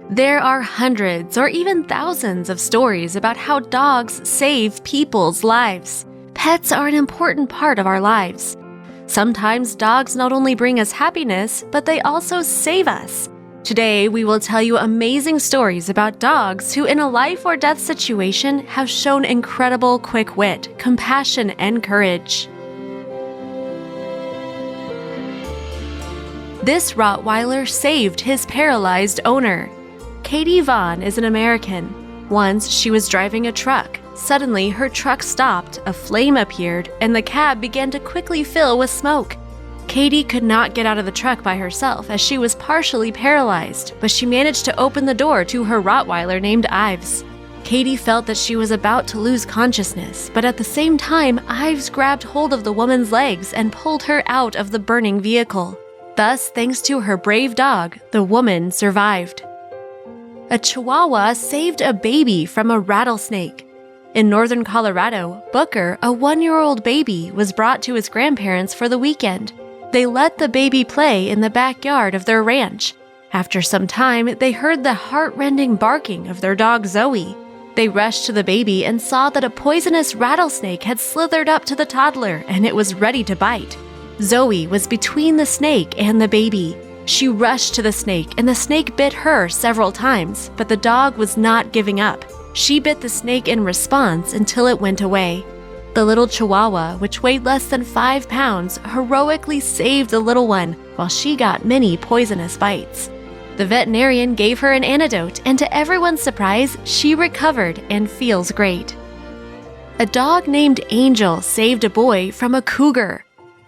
There are hundreds or even thousands of stories about how dogs save people's lives. Pets are an important part of our lives. Sometimes dogs not only bring us happiness, but they also save us. Today, we will tell you amazing stories about dogs who, in a life or death situation, have shown incredible quick wit, compassion, and courage. This Rottweiler saved his paralyzed owner. Katie Vaughn is an American. Once she was driving a truck. Suddenly, her truck stopped, a flame appeared, and the cab began to quickly fill with smoke. Katie could not get out of the truck by herself as she was partially paralyzed, but she managed to open the door to her Rottweiler named Ives. Katie felt that she was about to lose consciousness, but at the same time, Ives grabbed hold of the woman's legs and pulled her out of the burning vehicle. Thus, thanks to her brave dog, the woman survived. A Chihuahua saved a baby from a rattlesnake. In northern Colorado, Booker, a 1-year-old baby, was brought to his grandparents for the weekend. They let the baby play in the backyard of their ranch. After some time, they heard the heart-rending barking of their dog Zoe. They rushed to the baby and saw that a poisonous rattlesnake had slithered up to the toddler and it was ready to bite. Zoe was between the snake and the baby. She rushed to the snake and the snake bit her several times, but the dog was not giving up. She bit the snake in response until it went away. The little Chihuahua, which weighed less than 5 pounds, heroically saved the little one while she got many poisonous bites. The veterinarian gave her an antidote, and to everyone's surprise, she recovered and feels great. A dog named Angel saved a boy from a cougar.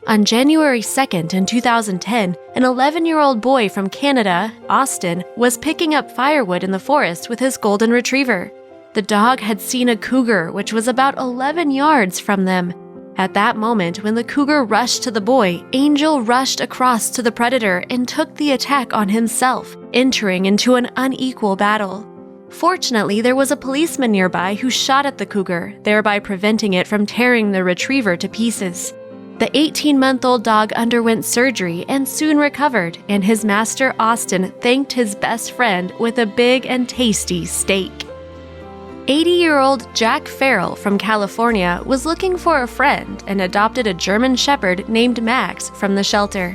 On January 2nd in 2010, an 11-year-old boy from Canada, Austin, was picking up firewood in the forest with his golden retriever. The dog had seen a cougar, which was about 11 yards from them. At that moment, when the cougar rushed to the boy, Angel rushed across to the predator and took the attack on himself, entering into an unequal battle. Fortunately, there was a policeman nearby who shot at the cougar, thereby preventing it from tearing the retriever to pieces. The 18-month-old dog underwent surgery and soon recovered, and his master, Austin, thanked his best friend with a big and tasty steak. 80-year-old Jack Farrell from California was looking for a friend and adopted a German Shepherd named Max from the shelter.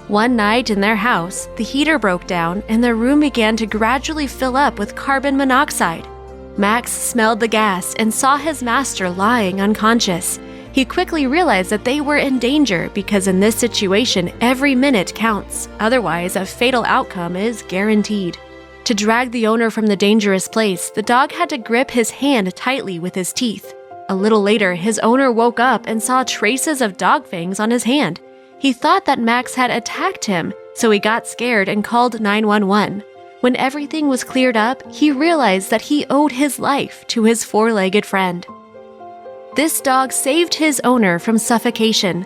One night in their house, the heater broke down and their room began to gradually fill up with carbon monoxide. Max smelled the gas and saw his master lying unconscious. He quickly realized that they were in danger because in this situation, every minute counts. Otherwise, a fatal outcome is guaranteed. To drag the owner from the dangerous place, the dog had to grip his hand tightly with his teeth. A little later, his owner woke up and saw traces of dog fangs on his hand. He thought that Max had attacked him, so he got scared and called 911. When everything was cleared up, he realized that he owed his life to his 4-legged friend. This dog saved his owner from suffocation.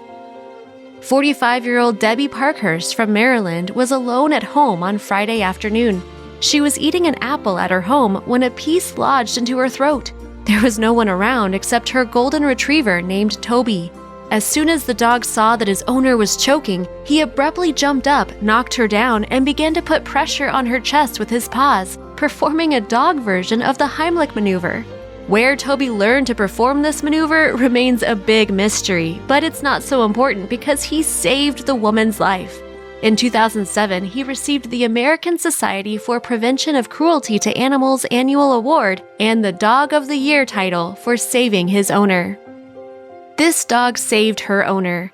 45-year-old Debbie Parkhurst from Maryland was alone at home on Friday afternoon. She was eating an apple at her home when a piece lodged into her throat. There was no one around except her golden retriever named Toby. As soon as the dog saw that his owner was choking, he abruptly jumped up, knocked her down, and began to put pressure on her chest with his paws, performing a dog version of the Heimlich maneuver. Where Toby learned to perform this maneuver remains a big mystery, but it's not so important because he saved the woman's life. In 2007, he received the American Society for Prevention of Cruelty to Animals Annual Award and the Dog of the Year title for saving his owner. This dog saved her owner.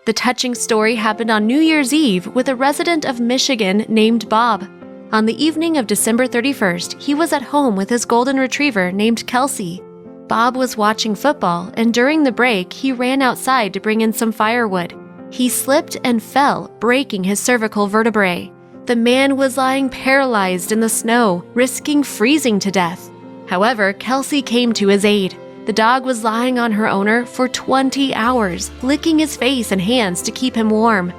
The touching story happened on New Year's Eve with a resident of Michigan named Bob. On the evening of December 31st, he was at home with his golden retriever named Kelsey. Bob was watching football, and during the break, he ran outside to bring in some firewood. He slipped and fell, breaking his cervical vertebrae. The man was lying paralyzed in the snow, risking freezing to death. However, Kelsey came to his aid. The dog was lying on her owner for 20 hours, licking his face and hands to keep him warm.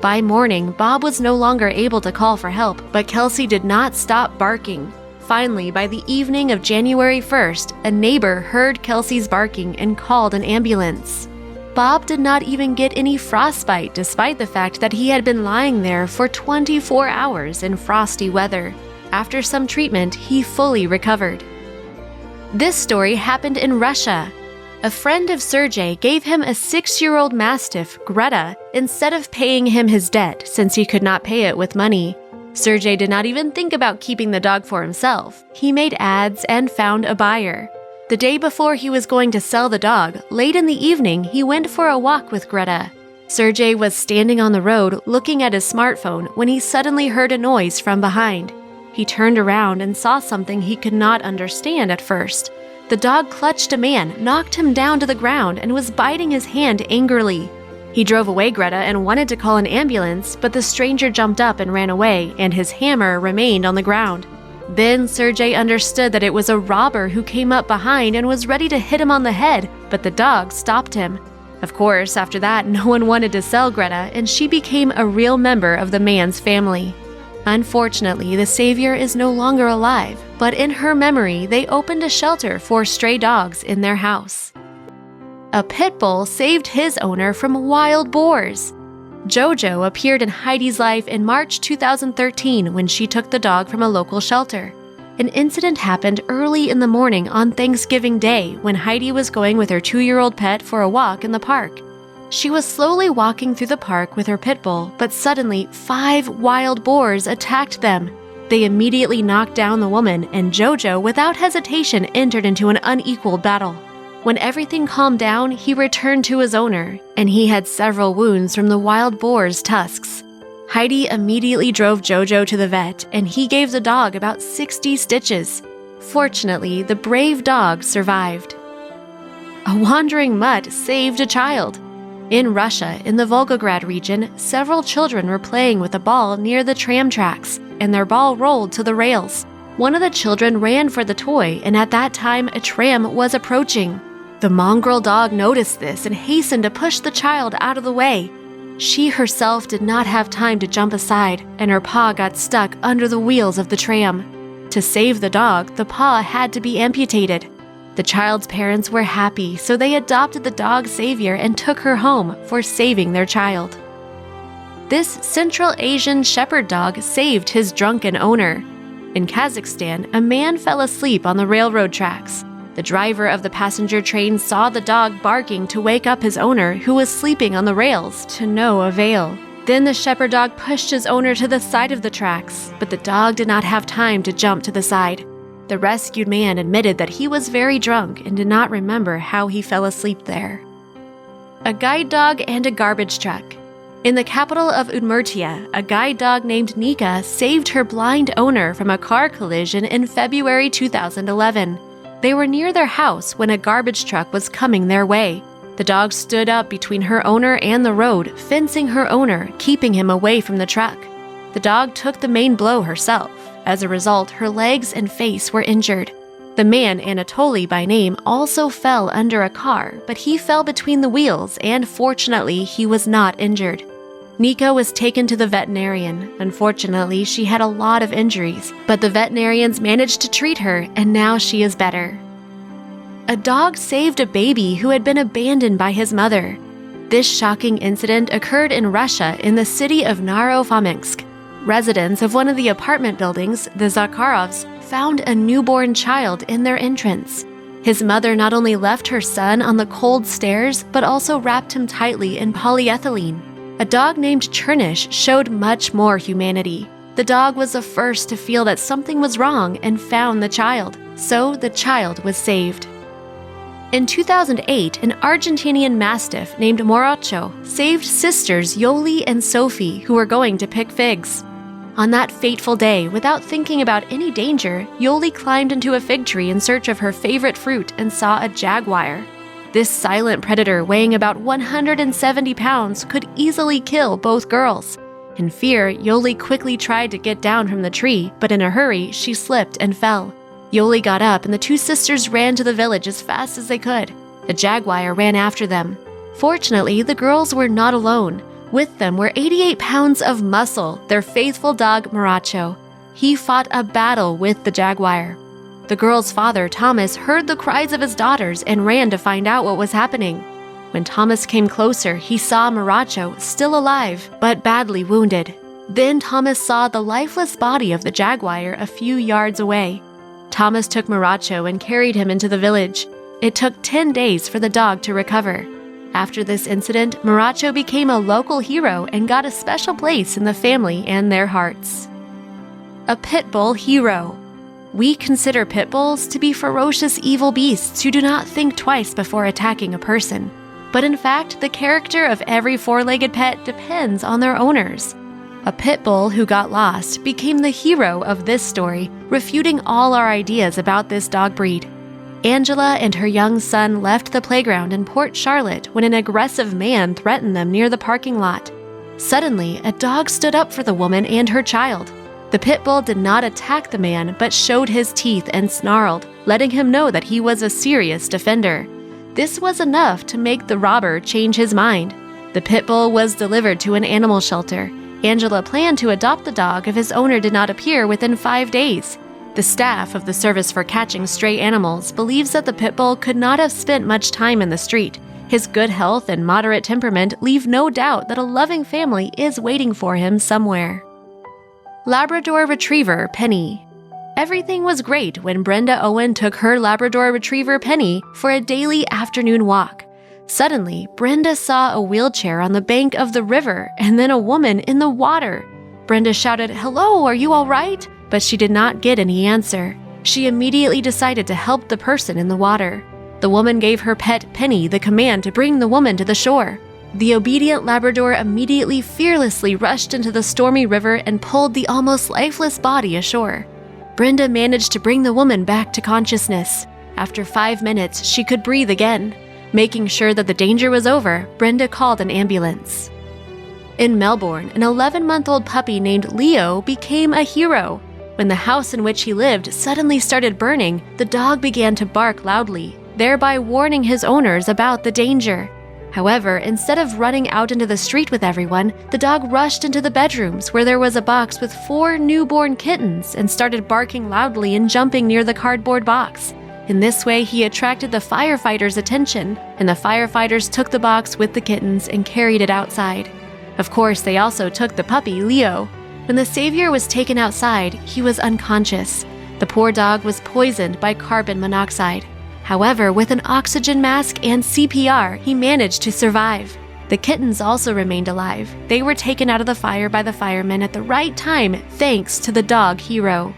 By morning, Bob was no longer able to call for help, but Kelsey did not stop barking. Finally, by the evening of January 1st, a neighbor heard Kelsey's barking and called an ambulance. Bob did not even get any frostbite despite the fact that he had been lying there for 24 hours in frosty weather. after some treatment, he fully recovered. This story happened in Russia. A friend of Sergei gave him a 6-year-old Mastiff, Greta, instead of paying him his debt since he could not pay it with money. Sergei did not even think about keeping the dog for himself. He made ads and found a buyer. The day before he was going to sell the dog, late in the evening, he went for a walk with Greta. Sergei was standing on the road looking at his smartphone when he suddenly heard a noise from behind. He turned around and saw something he could not understand at first. The dog clutched a man, knocked him down to the ground, and was biting his hand angrily. He drove away Greta and wanted to call an ambulance, but the stranger jumped up and ran away, and his hammer remained on the ground. Then Sergei understood that it was a robber who came up behind and was ready to hit him on the head, but the dog stopped him. Of course, after that, no one wanted to sell Greta, and she became a real member of the man's family. Unfortunately, the savior is no longer alive, but in her memory, they opened a shelter for stray dogs in their house. A pit bull saved his owner from wild boars. Jojo appeared in Heidi's life in March 2013 when she took the dog from a local shelter. An incident happened early in the morning on Thanksgiving Day when Heidi was going with her 2-year-old pet for a walk in the park. She was slowly walking through the park with her pit bull, but suddenly 5 wild boars attacked them. They immediately knocked down the woman, and Jojo, without hesitation, entered into an unequal battle. When everything calmed down, he returned to his owner, and he had several wounds from the wild boar's tusks. Heidi immediately drove Jojo to the vet, and he gave the dog about 60 stitches. Fortunately, the brave dog survived. A wandering mutt saved a child. In Russia, in the Volgograd region, several children were playing with a ball near the tram tracks, and their ball rolled to the rails. One of the children ran for the toy, and at that time, a tram was approaching. The mongrel dog noticed this and hastened to push the child out of the way. She herself did not have time to jump aside, and her paw got stuck under the wheels of the tram. To save the dog, the paw had to be amputated. The child's parents were happy, so they adopted the dog savior and took her home for saving their child. This Central Asian shepherd dog saved his drunken owner. In Kazakhstan, a man fell asleep on the railroad tracks. The driver of the passenger train saw the dog barking to wake up his owner, who was sleeping on the rails, to no avail. Then the shepherd dog pushed his owner to the side of the tracks, but the dog did not have time to jump to the side. The rescued man admitted that he was very drunk and did not remember how he fell asleep there. A guide dog and a garbage truck. In the capital of Udmurtia, a guide dog named Nika saved her blind owner from a car collision in February 2011. They were near their house when a garbage truck was coming their way. The dog stood up between her owner and the road, fencing her owner, keeping him away from the truck. The dog took the main blow herself. As a result, her legs and face were injured. The man, Anatoly by name, also fell under a car, but he fell between the wheels and fortunately he was not injured. Nika was taken to the veterinarian. Unfortunately, she had a lot of injuries, but the veterinarians managed to treat her and now she is better. A dog saved a baby who had been abandoned by his mother. This shocking incident occurred in Russia in the city of Naro-Fominsk. Residents of one of the apartment buildings, the Zakharovs, found a newborn child in their entrance. His mother not only left her son on the cold stairs, but also wrapped him tightly in polyethylene. A dog named Chernish showed much more humanity. The dog was the first to feel that something was wrong and found the child, so the child was saved. In 2008, an Argentinian Mastiff named Moracho saved sisters Yoli and Sophie, who were going to pick figs. On that fateful day, without thinking about any danger, Yoli climbed into a fig tree in search of her favorite fruit and saw a jaguar. This silent predator, weighing about 170 pounds, could easily kill both girls. In fear, Yoli quickly tried to get down from the tree, but in a hurry, she slipped and fell. Yoli got up and the two sisters ran to the village as fast as they could. The jaguar ran after them. Fortunately, the girls were not alone. With them were 88 pounds of muscle, their faithful dog Moracho. He fought a battle with the jaguar. The girl's father, Thomas, heard the cries of his daughters and ran to find out what was happening. When Thomas came closer, he saw Moracho still alive, but badly wounded. Then Thomas saw the lifeless body of the jaguar a few yards away. Thomas took Maracho and carried him into the village. It took 10 days for the dog to recover. After this incident, Maracho became a local hero and got a special place in the family and their hearts. A pit bull hero. We consider pit bulls to be ferocious evil beasts who do not think twice before attacking a person. But in fact, the character of every four-legged pet depends on their owners. A pit bull who got lost became the hero of this story, refuting all our ideas about this dog breed. Angela and her young son left the playground in Port Charlotte when an aggressive man threatened them near the parking lot. Suddenly, a dog stood up for the woman and her child. The pit bull did not attack the man but showed his teeth and snarled, letting him know that he was a serious defender. This was enough to make the robber change his mind. The pit bull was delivered to an animal shelter. Angela planned to adopt the dog if his owner did not appear within 5 days. The staff of the Service for Catching Stray Animals believes that the pit bull could not have spent much time in the street. His good health and moderate temperament leave no doubt that a loving family is waiting for him somewhere. Labrador Retriever Penny. Everything was great when Brenda Owen took her Labrador Retriever Penny for a daily afternoon walk. Suddenly, Brenda saw a wheelchair on the bank of the river and then a woman in the water. Brenda shouted, "Hello, are you all right?" But she did not get any answer. She immediately decided to help the person in the water. The woman gave her pet Penny the command to bring the woman to the shore. The obedient Labrador immediately fearlessly rushed into the stormy river and pulled the almost lifeless body ashore. Brenda managed to bring the woman back to consciousness. After 5 minutes, she could breathe again. Making sure that the danger was over, Brenda called an ambulance. In Melbourne, an 11-month-old puppy named Leo became a hero. When the house in which he lived suddenly started burning, the dog began to bark loudly, thereby warning his owners about the danger. However, instead of running out into the street with everyone, the dog rushed into the bedrooms where there was a box with 4 newborn kittens and started barking loudly and jumping near the cardboard box. In this way, he attracted the firefighters' attention, and the firefighters took the box with the kittens and carried it outside. Of course, they also took the puppy, Leo. When the savior was taken outside, he was unconscious. The poor dog was poisoned by carbon monoxide. However, with an oxygen mask and CPR, he managed to survive. The kittens also remained alive. They were taken out of the fire by the firemen at the right time, thanks to the dog hero.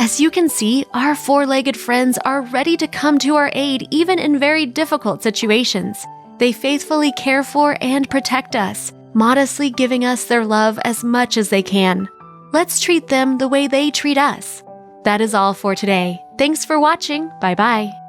As you can see, our four-legged friends are ready to come to our aid even in very difficult situations. They faithfully care for and protect us, modestly giving us their love as much as they can. Let's treat them the way they treat us. That is all for today. Thanks for watching. Bye-bye.